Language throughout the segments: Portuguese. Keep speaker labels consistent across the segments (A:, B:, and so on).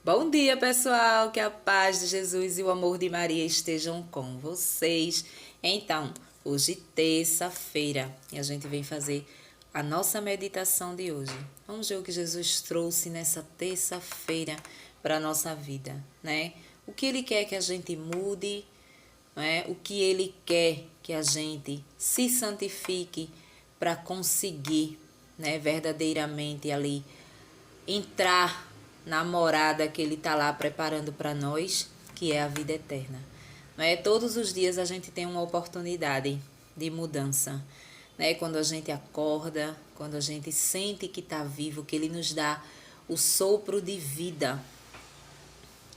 A: Bom dia, pessoal! Que a paz de Jesus e o amor de Maria estejam com vocês. Então, hoje, terça-feira, e a gente vem fazer a nossa meditação de hoje. Vamos ver o que Jesus trouxe nessa terça-feira para a nossa vida, né? O que Ele quer que a gente mude, né? O que Ele quer que a gente se santifique para conseguir, né, verdadeiramente ali entrar na morada que Ele está lá preparando para nós, que é a vida eterna. Né? Todos os dias a gente tem uma oportunidade de mudança. Né? Quando a gente acorda, quando a gente sente que está vivo, que Ele nos dá o sopro de vida.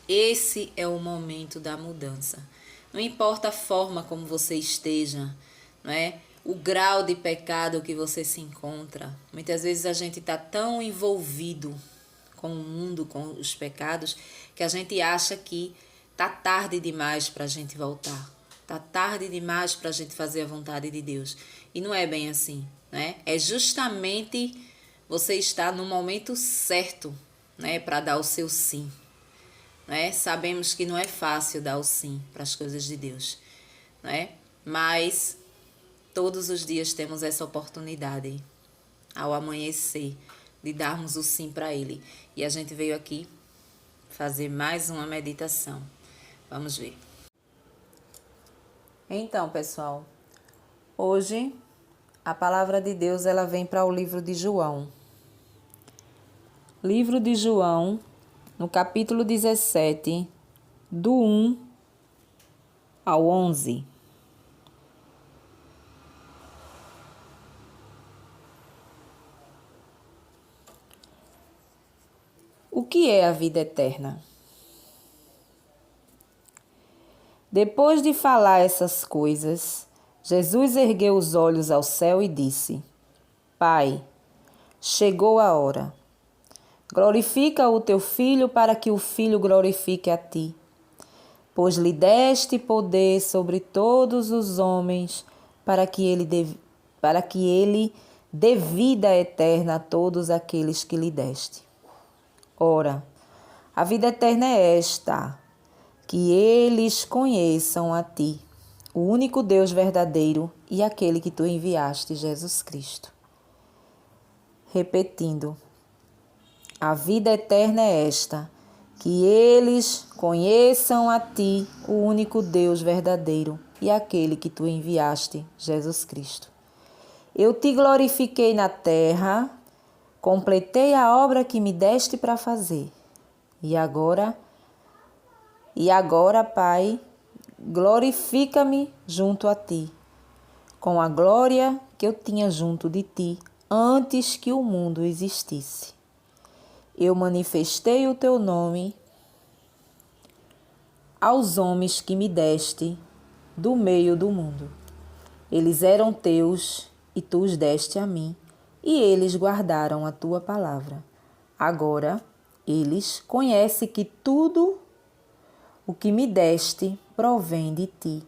A: Esse é o momento da mudança. Não importa a forma como você esteja, não é? O grau de pecado que você se encontra. Muitas vezes a gente está tão envolvido com o mundo, com os pecados, que a gente acha que tá tarde demais para a gente voltar. Tá tarde demais para a gente fazer a vontade de Deus. E não é bem assim, né? É justamente você estar no momento certo, né, para dar o seu sim. Né? Sabemos que não é fácil dar o sim para as coisas de Deus, né? Mas todos os dias temos essa oportunidade, ao amanhecer, de darmos o sim para Ele. E a gente veio aqui fazer mais uma meditação. Vamos ver. Então, pessoal, hoje a palavra de Deus ela vem para o livro de João. Livro de João, no capítulo 17, do 1 ao 11. O que é a vida eterna? Depois de falar essas coisas, Jesus ergueu os olhos ao céu e disse: Pai, chegou a hora. Glorifica o teu Filho para que o Filho glorifique a ti. Pois lhe deste poder sobre todos os homens para que ele dê vida eterna a todos aqueles que lhe deste. Ora, a vida eterna é esta, que eles conheçam a ti, o único Deus verdadeiro e aquele que tu enviaste, Jesus Cristo. Repetindo, a vida eterna é esta, que eles conheçam a ti, o único Deus verdadeiro e aquele que tu enviaste, Jesus Cristo. Eu te glorifiquei na terra, completei a obra que me deste para fazer. E agora, Pai, glorifica-me junto a ti, com a glória que eu tinha junto de ti, antes que o mundo existisse. Eu manifestei o teu nome aos homens que me deste do meio do mundo. Eles eram teus e tu os deste a mim, e eles guardaram a tua palavra. Agora, eles conhecem que tudo o que me deste provém de ti,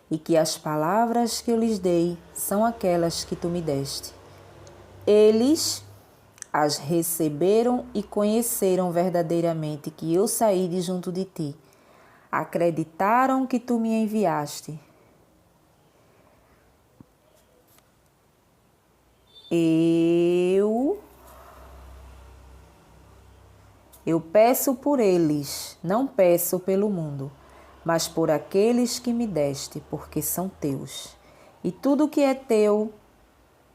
A: e que as palavras que eu lhes dei são aquelas que tu me deste. Eles as receberam e conheceram verdadeiramente que eu saí de junto de ti. Acreditaram que tu me enviaste. Eu peço por eles, não peço pelo mundo, mas por aqueles que me deste, porque são teus. E tudo que é teu,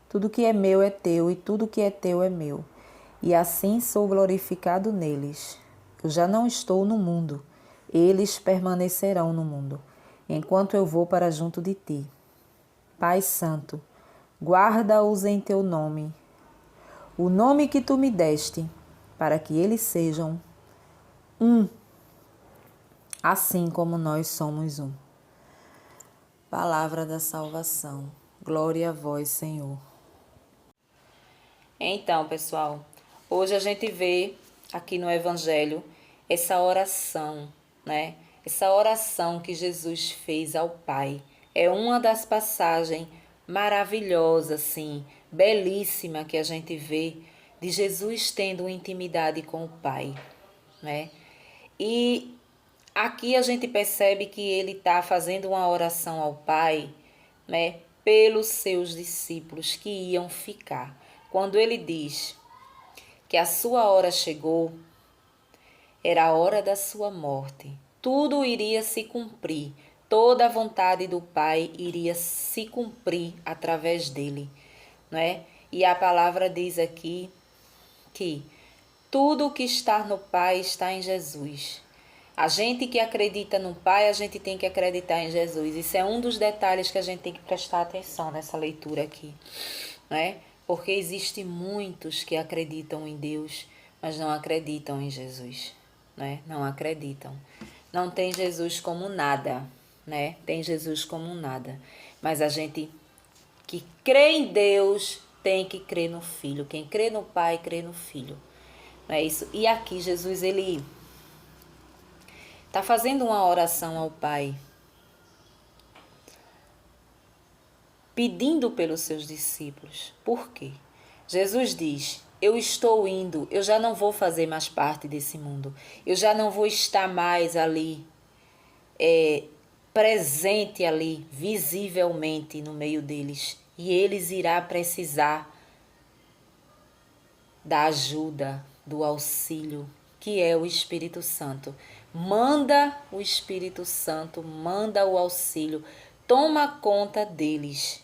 A: tudo que é meu é teu, e tudo que é teu é meu. E assim sou glorificado neles. Eu já não estou no mundo, eles permanecerão no mundo, enquanto eu vou para junto de ti. Pai Santo, guarda-os em teu nome, o nome que tu me deste, para que eles sejam um, assim como nós somos um. Palavra da salvação. Glória a vós, Senhor. Então, pessoal, hoje a gente vê aqui no Evangelho essa oração, né? Essa oração que Jesus fez ao Pai. É uma das passagens maravilhosas, assim, belíssima que a gente vê de Jesus tendo uma intimidade com o Pai, né? E aqui a gente percebe que ele está fazendo uma oração ao Pai, né, pelos seus discípulos que iam ficar. Quando ele diz que a sua hora chegou, era a hora da sua morte. Tudo iria se cumprir. Toda a vontade do Pai iria se cumprir através dele, não é? E a palavra diz aqui que tudo o que está no Pai está em Jesus. A gente que acredita no Pai, a gente tem que acreditar em Jesus. Isso é um dos detalhes que a gente tem que prestar atenção nessa leitura aqui, né? Porque existem muitos que acreditam em Deus, mas não acreditam em Jesus, né? Não acreditam. Não tem Jesus como nada, né? Tem Jesus como nada. Mas a gente que crê em Deus tem que crer no Filho. Quem crê no Pai, crê no Filho. Não é isso? E aqui Jesus, ele está fazendo uma oração ao Pai, pedindo pelos seus discípulos. Por quê? Jesus diz: eu estou indo, eu já não vou fazer mais parte desse mundo. Eu já não vou estar mais ali, presente ali, visivelmente no meio deles. E eles irão precisar da ajuda, do auxílio, que é o Espírito Santo. Manda o Espírito Santo, manda o auxílio, toma conta deles.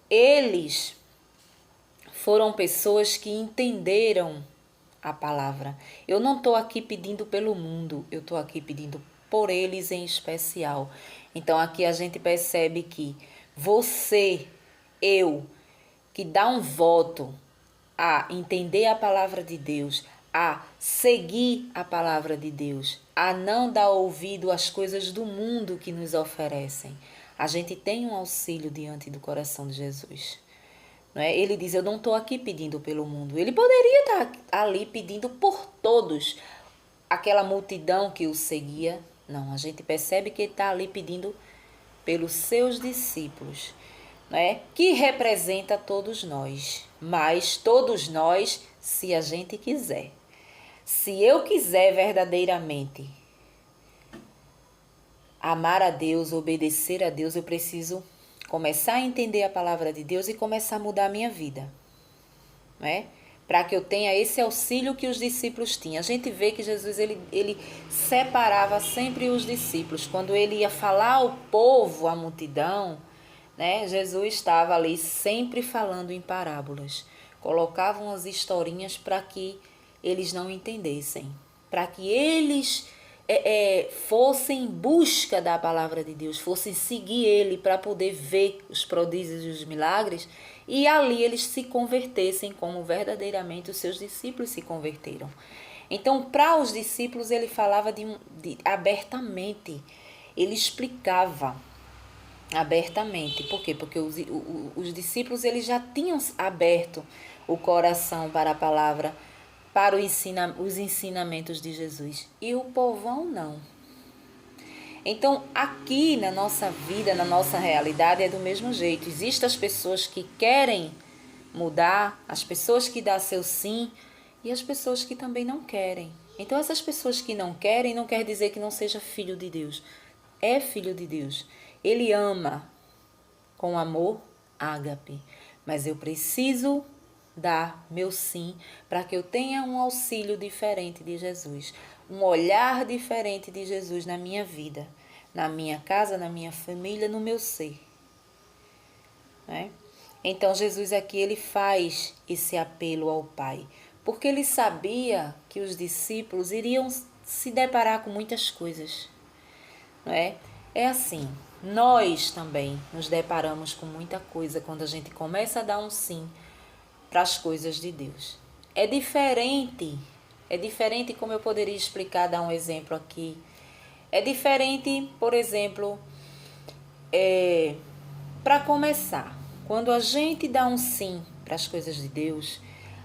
A: Eles foram pessoas que entenderam a palavra. Eu não estou aqui pedindo pelo mundo, eu estou aqui pedindo por eles em especial. Então aqui a gente percebe que você, eu, que dá um voto a entender a palavra de Deus, a seguir a palavra de Deus, a não dar ouvido às coisas do mundo que nos oferecem. A gente tem um auxílio diante do coração de Jesus. Não é? Ele diz: eu não estou aqui pedindo pelo mundo. Ele poderia estar ali pedindo por todos, aquela multidão que o seguia. Não, a gente percebe que ele está ali pedindo pelos seus discípulos, não é? Que representa todos nós, mas todos nós, se a gente quiser. Se eu quiser verdadeiramente amar a Deus, obedecer a Deus, eu preciso começar a entender a palavra de Deus e começar a mudar a minha vida, não é? Para que eu tenha esse auxílio que os discípulos tinham. A gente vê que Jesus ele separava sempre os discípulos. Quando ele ia falar ao povo, à multidão, né? Jesus estava ali sempre falando em parábolas. Colocavam as historinhas para que eles não entendessem, para que eles fossem em busca da palavra de Deus, fossem seguir ele para poder ver os prodígios e os milagres, e ali eles se convertessem como verdadeiramente os seus discípulos se converteram. Então, para os discípulos ele falava abertamente, ele explicava abertamente. Por quê? Porque os discípulos eles já tinham aberto o coração para a palavra, para os ensinamentos de Jesus. E o povão não. Então, aqui na nossa vida, na nossa realidade, é do mesmo jeito. Existem as pessoas que querem mudar, as pessoas que dão seu sim e as pessoas que também não querem. Então, essas pessoas que não querem não quer dizer que não seja filho de Deus. É filho de Deus. Ele ama com amor ágape, mas eu preciso dar meu sim para que eu tenha um auxílio diferente de Jesus, um olhar diferente de Jesus na minha vida, na minha casa, na minha família, no meu ser, né? Então Jesus aqui ele faz esse apelo ao Pai, porque ele sabia que os discípulos iriam se deparar com muitas coisas, não é? É assim, nós também nos deparamos com muita coisa quando a gente começa a dar um sim para as coisas de Deus. É diferente como eu poderia explicar, dar um exemplo aqui. É diferente, por exemplo, para começar, quando a gente dá um sim para as coisas de Deus,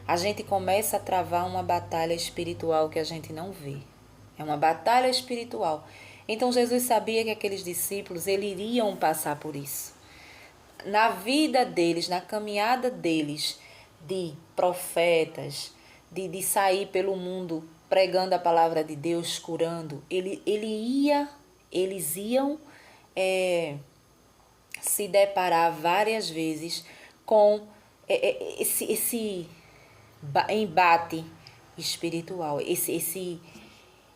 A: a gente começa a travar uma batalha espiritual que a gente não vê. É uma batalha espiritual. Então Jesus sabia que aqueles discípulos eles iriam passar por isso. Na vida deles, na caminhada deles, de profetas, de sair pelo mundo pregando a palavra de Deus, curando, eles iam se deparar várias vezes com esse embate espiritual,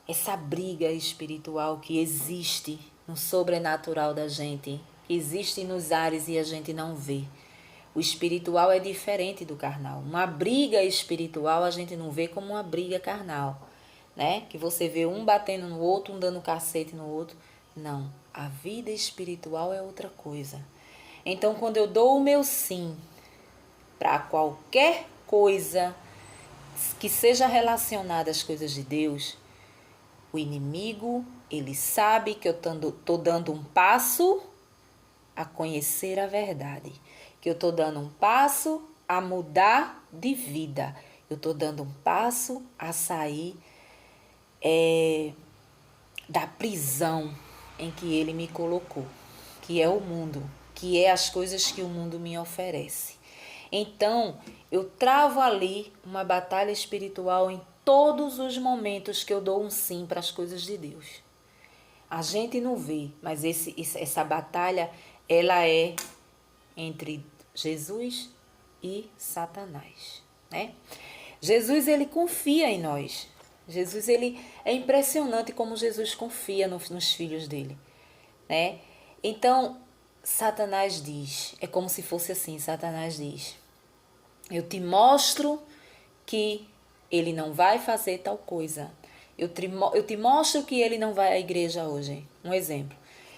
A: essa briga espiritual que existe no sobrenatural da gente, que existe nos ares e a gente não vê. O espiritual é diferente do carnal. Uma briga espiritual a gente não vê como uma briga carnal, né? Que você vê um batendo no outro, um dando cacete no outro. Não, a vida espiritual é outra coisa. Então, quando eu dou o meu sim para qualquer coisa que seja relacionada às coisas de Deus, o inimigo, ele sabe que eu tô dando um passo a conhecer a verdade, que eu estou dando um passo a mudar de vida, eu estou dando um passo a sair da prisão em que ele me colocou, que é o mundo, que é as coisas que o mundo me oferece. Então, eu travo ali uma batalha espiritual em todos os momentos que eu dou um sim para as coisas de Deus. A gente não vê, mas essa batalha, ela é entre Jesus e Satanás, né? Jesus, ele confia em nós. Jesus, ele é impressionante como Jesus confia nos filhos dele, né? Então, Satanás diz, é como se fosse assim, Satanás diz: eu te mostro que ele não vai fazer tal coisa. Eu te mostro que ele não vai à igreja hoje. Um exemplo.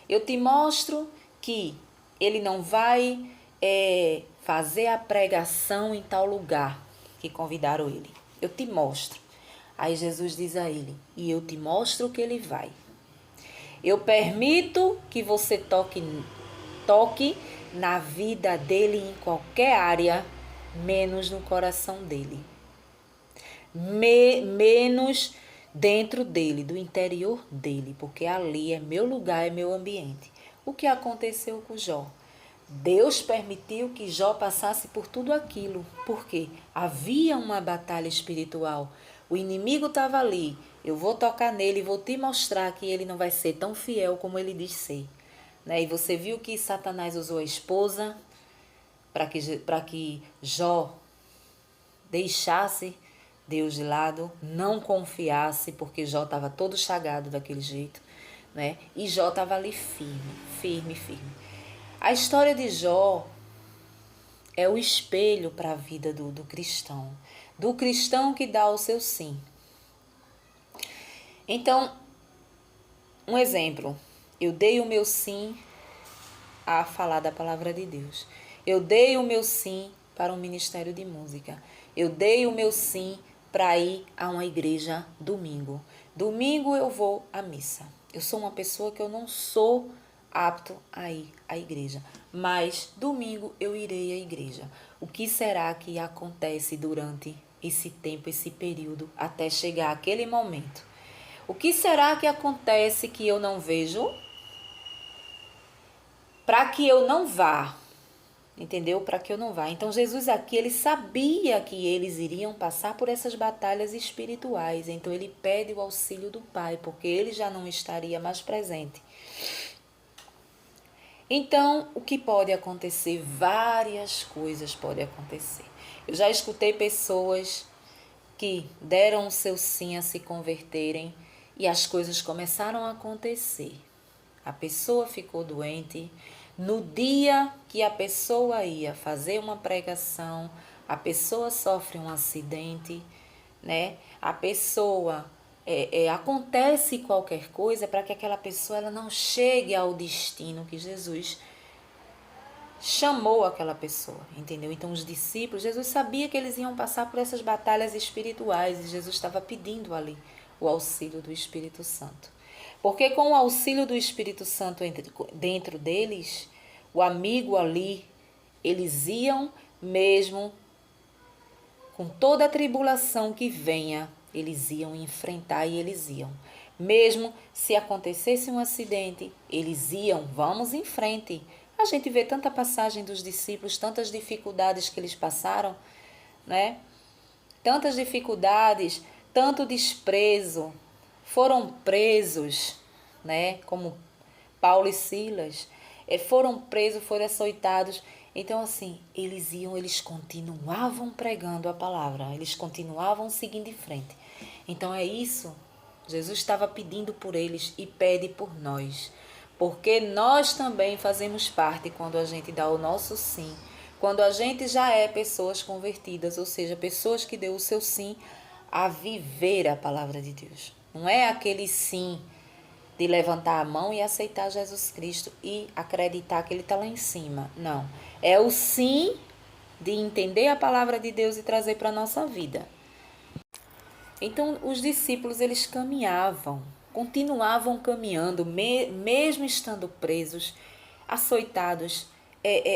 A: Eu te mostro que ele não vai fazer a pregação em tal lugar que convidaram ele. Eu te mostro. Aí Jesus diz a ele: e eu te mostro que ele vai. Eu permito que você toque na vida dele em qualquer área, menos no coração dele. Menos dentro dele, do interior dele, porque ali é meu lugar, é meu ambiente. O que aconteceu com Jó? Deus permitiu que Jó passasse por tudo aquilo, porque havia uma batalha espiritual. O inimigo estava ali. Eu vou tocar nele e vou te mostrar que ele não vai ser tão fiel como ele diz ser. Né? E você viu que Satanás usou a esposa para que Jó deixasse Deus de lado, não confiasse, porque Jó estava todo chagado daquele jeito, né? E Jó estava ali firme. A história de Jó é o espelho para a vida do cristão que dá o seu sim. Então, um exemplo, eu dei o meu sim a falar da palavra de Deus. Eu dei o meu sim para um ministério de música. Eu dei o meu sim para ir a uma igreja domingo. Domingo eu vou à missa. Eu sou uma pessoa que eu não sou apto a ir à igreja, mas domingo eu irei à igreja. O que será que acontece durante esse tempo, esse período, até chegar aquele momento? O que será que acontece que eu não vejo para que eu não vá? Entendeu? Para que eu não vá. Então, Jesus aqui, ele sabia que eles iriam passar por essas batalhas espirituais. Então, ele pede o auxílio do Pai, porque ele já não estaria mais presente. Então, o que pode acontecer? Várias coisas podem acontecer. Eu já escutei pessoas que deram o seu sim a se converterem e as coisas começaram a acontecer. A pessoa ficou doente. No dia que a pessoa ia fazer uma pregação, a pessoa sofre um acidente, né? A pessoa acontece qualquer coisa para que aquela pessoa ela não chegue ao destino que Jesus chamou aquela pessoa, entendeu? Então os discípulos, Jesus sabia que eles iam passar por essas batalhas espirituais e Jesus estava pedindo ali o auxílio do Espírito Santo. Porque com o auxílio do Espírito Santo dentro deles, o amigo ali, eles iam mesmo com toda a tribulação que venha, eles iam enfrentar e eles iam. Mesmo se acontecesse um acidente, eles iam, vamos em frente. A gente vê tanta passagem dos discípulos, tantas dificuldades que eles passaram, né? Tantas dificuldades, tanto desprezo, foram presos, né? Como Paulo e Silas, foram presos, foram açoitados. Então, assim, eles continuavam pregando a palavra, eles continuavam seguindo em frente. Então, é isso. Jesus estava pedindo por eles e pede por nós. Porque nós também fazemos parte quando a gente dá o nosso sim. Quando a gente já é pessoas convertidas, ou seja, pessoas que deu o seu sim a viver a palavra de Deus. Não é aquele sim de levantar a mão e aceitar Jesus Cristo e acreditar que Ele está lá em cima. Não. É o sim de entender a palavra de Deus e trazer para a nossa vida. Então, os discípulos, eles caminhavam, continuavam caminhando, mesmo estando presos, açoitados,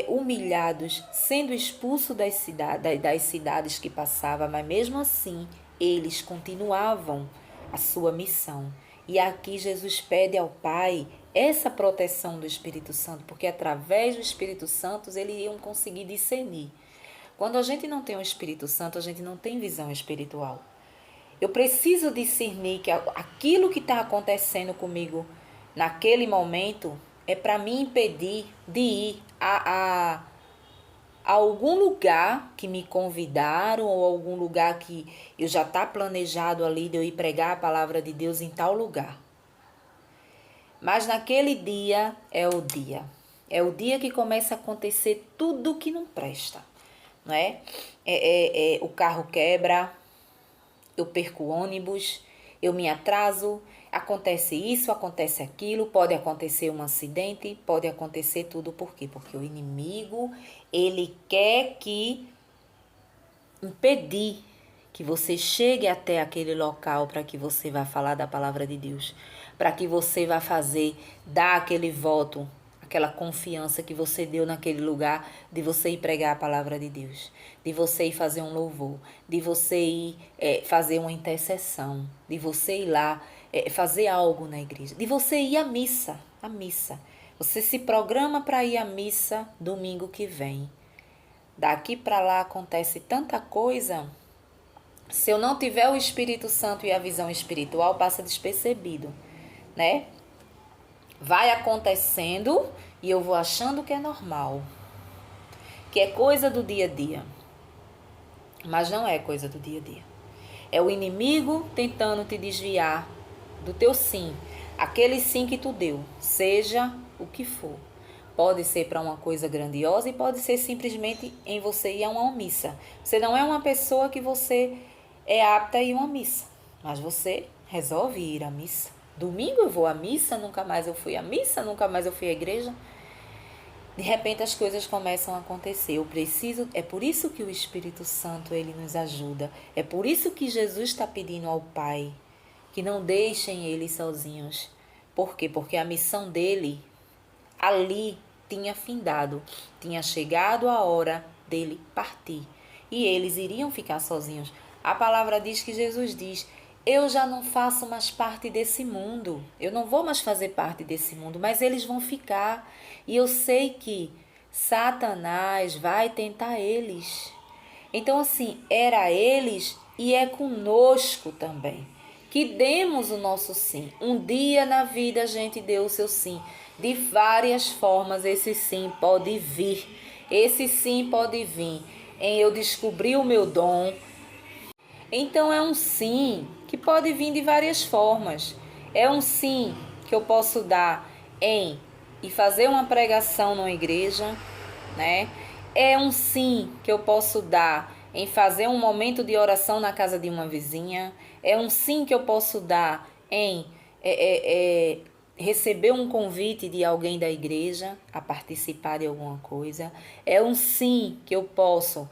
A: humilhados, sendo expulsos das cidades que passavam, mas mesmo assim, eles continuavam a sua missão. E aqui Jesus pede ao Pai essa proteção do Espírito Santo, porque através do Espírito Santo eles iam conseguir discernir. Quando a gente não tem o Espírito Santo, a gente não tem visão espiritual. Eu preciso discernir que aquilo que está acontecendo comigo naquele momento é para me impedir de ir a algum lugar que me convidaram ou algum lugar que eu já está planejado ali de eu ir pregar a palavra de Deus em tal lugar. Mas naquele dia é o dia. É o dia que começa a acontecer tudo que não presta, não é? O carro quebra, eu perco o ônibus, eu me atraso, acontece isso, acontece aquilo, pode acontecer um acidente, pode acontecer tudo. Por quê? Porque o inimigo, ele quer impedir que você chegue até aquele local para que você vá falar da palavra de Deus, para que você vá dar aquele voto, aquela confiança que você deu naquele lugar de você ir pregar a palavra de Deus, de você ir fazer um louvor, de você ir fazer uma intercessão, de você ir lá fazer algo na igreja, de você ir à missa, Você se programa para ir à missa domingo que vem. Daqui para lá acontece tanta coisa. Se eu não tiver o Espírito Santo e a visão espiritual, passa despercebido, né? Vai acontecendo e eu vou achando que é normal, que é coisa do dia a dia. Mas não é coisa do dia a dia. É o inimigo tentando te desviar do teu sim, aquele sim que tu deu, seja o que for. Pode ser para uma coisa grandiosa e pode ser simplesmente em você ir a uma missa. Você não é uma pessoa que você é apta a ir a uma missa, mas você resolve ir à missa. Domingo eu vou à missa, nunca mais eu fui à missa, nunca mais eu fui à igreja. De repente as coisas começam a acontecer. É por isso que o Espírito Santo ele nos ajuda. É por isso que Jesus está pedindo ao Pai que não deixem eles sozinhos. Por quê? Porque a missão dele ali tinha findado, tinha chegado a hora dele partir e eles iriam ficar sozinhos. A palavra diz que Jesus diz: eu já não faço mais parte desse mundo, eu não vou mais fazer parte desse mundo, mas eles vão ficar. E eu sei que Satanás vai tentar eles. Então, assim, era eles e é conosco também. Que demos o nosso sim. Um dia na vida a gente deu o seu sim. De várias formas esse sim pode vir. Esse sim pode vir em eu descobrir o meu dom. Então é um sim que pode vir de várias formas. É um sim que eu posso dar e fazer uma pregação numa igreja, né? É um sim que eu posso dar em fazer um momento de oração na casa de uma vizinha. É um sim que eu posso dar em receber um convite de alguém da igreja a participar de alguma coisa. É um sim que eu posso...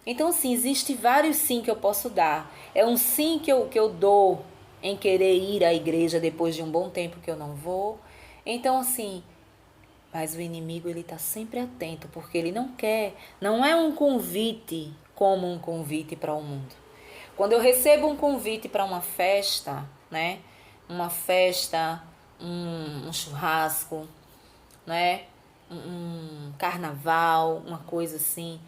A: Então, assim, existe vários sim que eu posso dar. É um sim que eu dou em querer ir à igreja depois de um bom tempo que eu não vou. Então, assim, mas o inimigo ele está sempre atento, porque ele não quer, não é um convite como um convite para o mundo. Quando eu recebo um convite para uma festa, né? Uma festa, um churrasco, né? Um carnaval, uma coisa assim.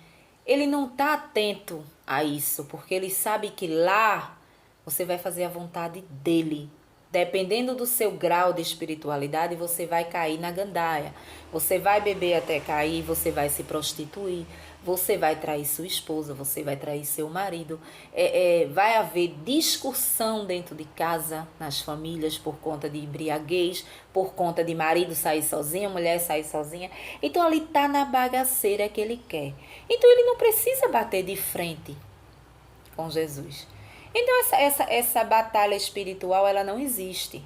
A: Ele não está atento a isso, porque ele sabe que lá você vai fazer a vontade dele. Dependendo do seu grau de espiritualidade, você vai cair na gandaia. Você vai beber até cair, você vai se prostituir, você vai trair sua esposa, você vai trair seu marido. Vai haver discussão dentro de casa, nas famílias, por conta de embriaguez, por conta de marido sair sozinho, mulher sair sozinha. Então, ali está na bagaceira que ele quer. Então, ele não precisa bater de frente com Jesus. Então, essa batalha espiritual, ela não existe.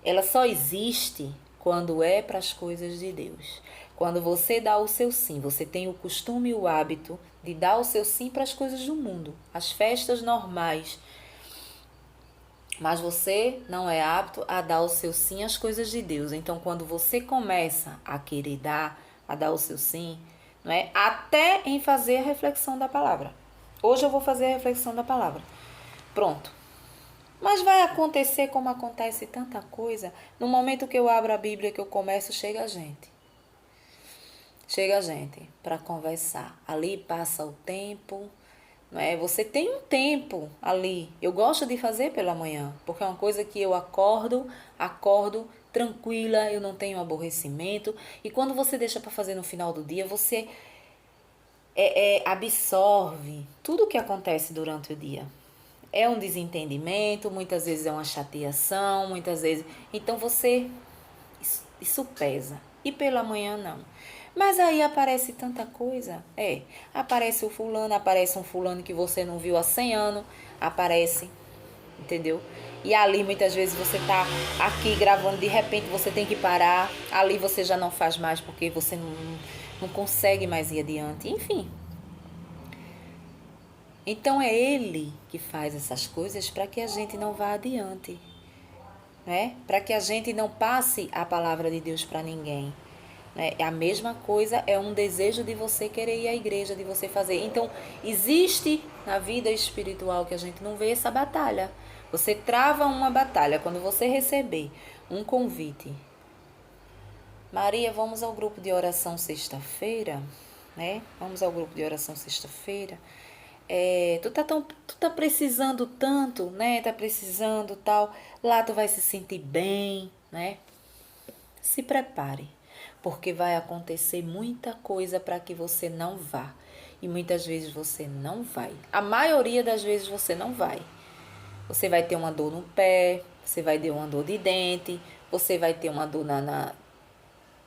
A: Ela só existe quando é para as coisas de Deus. Quando você dá o seu sim, você tem o costume e o hábito de dar o seu sim para as coisas do mundo, as festas normais. Mas você não é apto a dar o seu sim às coisas de Deus. Então, quando você começa a querer dar, a dar o seu sim, não é? Até em fazer a reflexão da palavra. Hoje eu vou fazer a reflexão da palavra. Pronto. Mas vai acontecer como acontece tanta coisa. No momento que eu abro a Bíblia, que eu começo, chega a gente. Chega a gente para conversar. Ali passa o tempo, não é? Você tem um tempo ali. Eu gosto de fazer pela manhã, porque é uma coisa que eu acordo tranquila, eu não tenho aborrecimento. E quando você deixa para fazer no final do dia, você absorve tudo o que acontece durante o dia. É um desentendimento, muitas vezes é uma chateação, muitas vezes... Então você... Isso pesa. E pela manhã não. Mas aí aparece tanta coisa. Aparece o fulano, aparece um fulano que você não viu há 100 anos. Aparece, entendeu? E ali muitas vezes você tá aqui gravando, de repente você tem que parar. Ali você já não faz mais porque você não consegue mais ir adiante. Enfim. Então é Ele que faz essas coisas para que a gente não vá adiante, né? Para que a gente não passe a palavra de Deus para ninguém. Né? A mesma coisa é um desejo de você querer ir à igreja, de você fazer. Então, existe na vida espiritual que a gente não vê essa batalha. Você trava uma batalha quando você receber um convite. Maria, vamos ao grupo de oração sexta-feira, né? Vamos ao grupo de oração sexta-feira. Tu tá precisando tanto, né? Tá precisando tal. Lá tu vai se sentir bem, né? Se prepare, porque vai acontecer muita coisa para que você não vá. E muitas vezes você não vai. A maioria das vezes você não vai. Você vai ter uma dor no pé, você vai ter uma dor de dente, você vai ter uma dor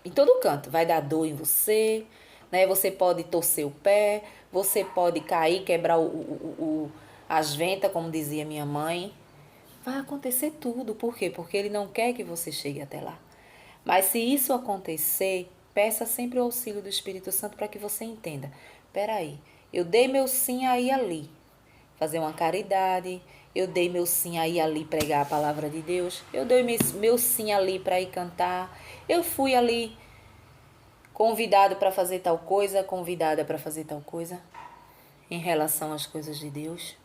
A: em todo canto. Vai dar dor em você, né? Você pode torcer o pé, você pode cair, quebrar as ventas, como dizia minha mãe. Vai acontecer tudo. Por quê? Porque ele não quer que você chegue até lá. Mas se isso acontecer, peça sempre o auxílio do Espírito Santo para que você entenda. Peraí, eu dei meu sim aí ali, fazer uma caridade, eu dei meu sim aí ali pregar a palavra de Deus, eu dei meu sim ali para ir cantar, eu fui ali convidado para fazer tal coisa, convidada para fazer tal coisa, em relação às coisas de Deus.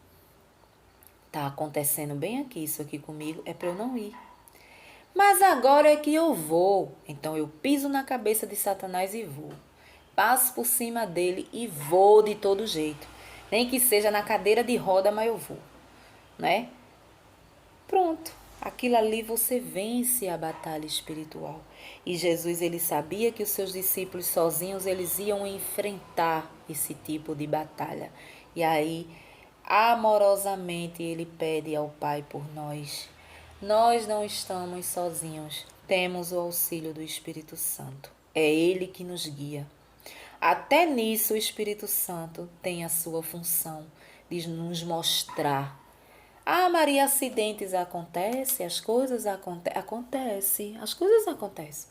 A: Tá acontecendo bem aqui, isso aqui comigo, é para eu não ir. Mas agora é que eu vou. Então eu piso na cabeça de Satanás e vou. Passo por cima dele e vou de todo jeito. Nem que seja na cadeira de roda, mas eu vou. Né? Pronto. Aquilo ali você vence a batalha espiritual. E Jesus, ele sabia que os seus discípulos sozinhos, eles iam enfrentar esse tipo de batalha. E aí, amorosamente, ele pede ao Pai por nós. Nós não estamos sozinhos, temos o auxílio do Espírito Santo. É Ele que nos guia. Até nisso o Espírito Santo tem a sua função de nos mostrar. Ah, Maria, acidentes acontecem, as coisas acontecem, as coisas acontecem.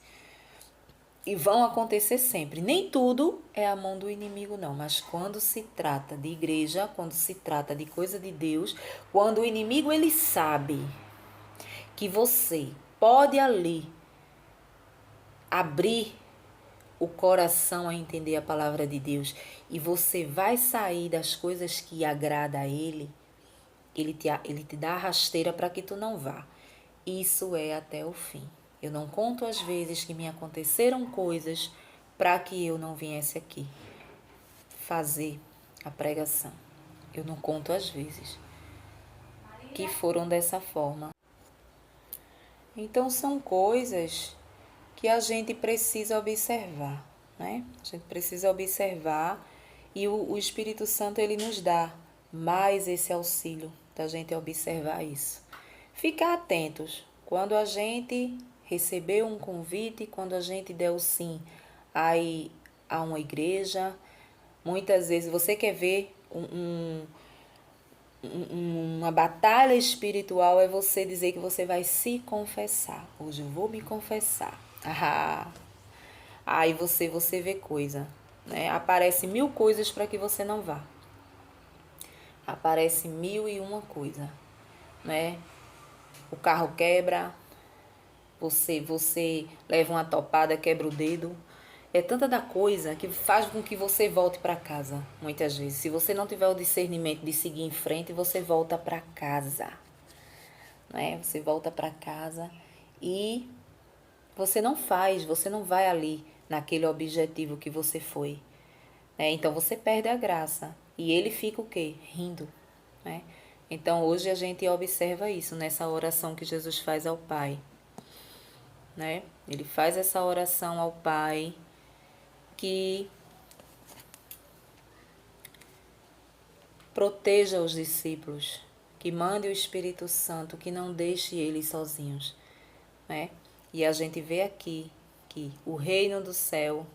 A: E vão acontecer sempre. Nem tudo é a mão do inimigo, não. Mas quando se trata de igreja, quando se trata de coisa de Deus, quando o inimigo ele sabe que você pode ali abrir o coração a entender a palavra de Deus e você vai sair das coisas que agrada a ele te dá a rasteira para que tu não vá. Isso é até o fim. Eu não conto as vezes que me aconteceram coisas para que eu não viesse aqui fazer a pregação. Eu não conto as vezes que foram dessa forma. Então são coisas que a gente precisa observar, né? A gente precisa observar e o Espírito Santo ele nos dá mais esse auxílio da gente observar isso. Ficar atentos quando a gente receber um convite, quando a gente der o sim aí a uma igreja. Muitas vezes você quer ver uma batalha espiritual é você dizer que você vai se confessar. Hoje eu vou me confessar. Ah, aí você vê coisa, né? Aparece 1000 coisas para que você não vá. Aparece 1001 coisa, né? O carro quebra, você leva uma topada, quebra o dedo. É tanta da coisa que faz com que você volte para casa, muitas vezes. Se você não tiver o discernimento de seguir em frente, você volta para casa, né? Você volta para casa e você não vai ali naquele objetivo que você foi, né? Então você perde a graça e ele fica o quê? Rindo, né? Então hoje a gente observa isso nessa oração que Jesus faz ao Pai, né? Ele faz essa oração ao Pai que proteja os discípulos, que mande o Espírito Santo, que não deixe eles sozinhos, né? E a gente vê aqui que o reino do céu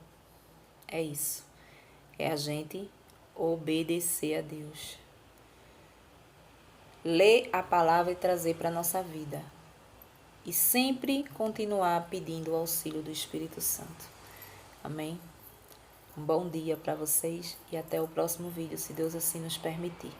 A: é isso, é a gente obedecer a Deus, ler a palavra e trazer para a nossa vida e sempre continuar pedindo o auxílio do Espírito Santo. Amém? Um bom dia para vocês e até o próximo vídeo, se Deus assim nos permitir.